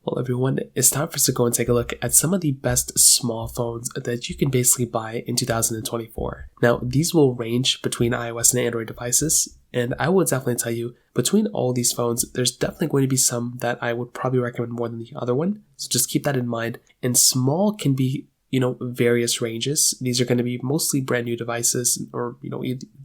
Well, everyone, it's time for us to go and take a look at some of the best small phones that you can basically buy in 2024. Now, these will range between iOS and Android devices, and I would definitely tell you, between all these phones, there's definitely going to be some that I would probably recommend more than the other one. So just keep that in mind. And small can be various ranges. These are going to be mostly brand new devices or,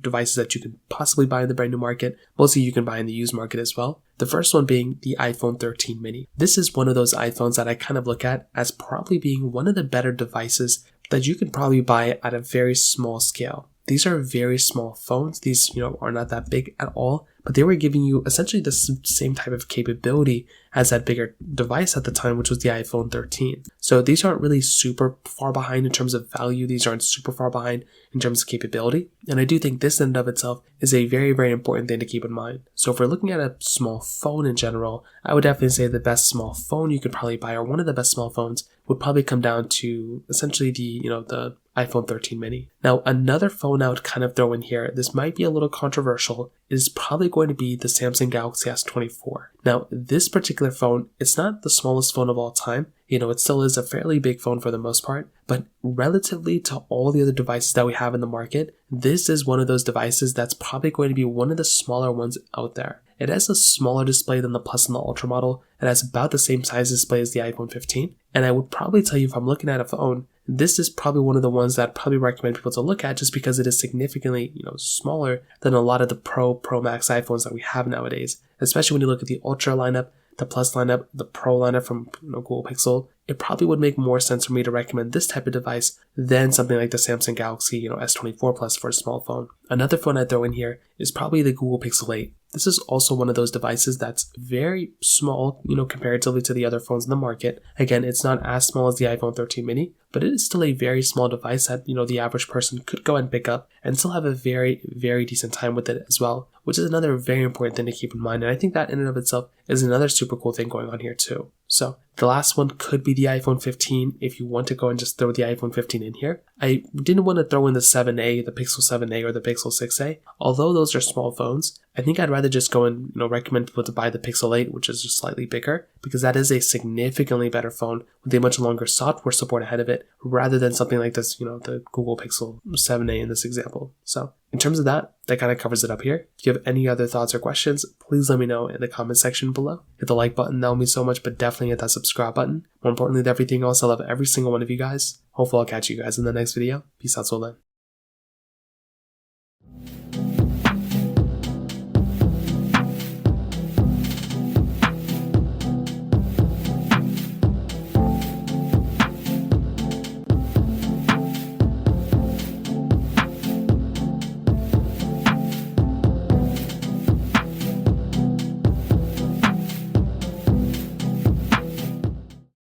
devices that you can possibly buy in the brand new market. Mostly you can buy in the used market as well. The first one being the iPhone 13 mini. This is one of those iPhones that I kind of look at as probably being one of the better devices that you can probably buy at a very small scale. These are very small phones. These, are not that big at all, but they were giving you essentially the same type of capability as that bigger device at the time, which was the iPhone 13. So these aren't really super far behind in terms of value. These aren't super far behind in terms of capability. And I do think this in and of itself is a very, very important thing to keep in mind. So if we're looking at a small phone in general, I would definitely say the best small phone you could probably buy, or one of the best small phones, would probably come down to essentially the iPhone 13 mini. Now, another phone I would kind of throw in here, this might be a little controversial, is probably going to be the Samsung Galaxy S24. Now, this particular phone, it's not the smallest phone of all time. It still is a fairly big phone for the most part, but relatively to all the other devices that we have in the market, this is one of those devices that's probably going to be one of the smaller ones out there. It has a smaller display than the Plus and the Ultra model. It has about the same size display as the iPhone 15. And I would probably tell you, if I'm looking at a phone, this is probably one of the ones that I'd probably recommend people to look at, just because it is significantly, smaller than a lot of the Pro Max iPhones that we have nowadays. Especially when you look at the Ultra lineup, the Plus lineup, the Pro lineup from Google Pixel. It probably would make more sense for me to recommend this type of device than something like the Samsung Galaxy, S24 Plus for a small phone. Another phone I throw in here is probably the Google Pixel 8. This is also one of those devices that's very small, comparatively to the other phones in the market. Again, it's not as small as the iPhone 13 mini, but it is still a very small device that, the average person could go and pick up and still have a very, very decent time with it as well, which is another very important thing to keep in mind. And I think that in and of itself is another super cool thing going on here too. So the last one could be the iPhone 15 if you want to go and just throw the iPhone 15 in here. I didn't want to throw in the 7a, the Pixel 7a or the Pixel 6a. Although those are small phones, I think I'd rather just go and recommend people to buy the Pixel 8, which is just slightly bigger, because that is a significantly better phone with a much longer software support ahead of it, rather than something like this, the Google Pixel 7a in this example. So in terms of that kind of covers it up here. If you have any other thoughts or questions, please let me know in the comment section below. Hit the like button, that will mean so much, but definitely hit that subscribe button. More importantly than everything else, I love every single one of you guys. Hopefully I'll catch you guys in the next video. Peace out till then.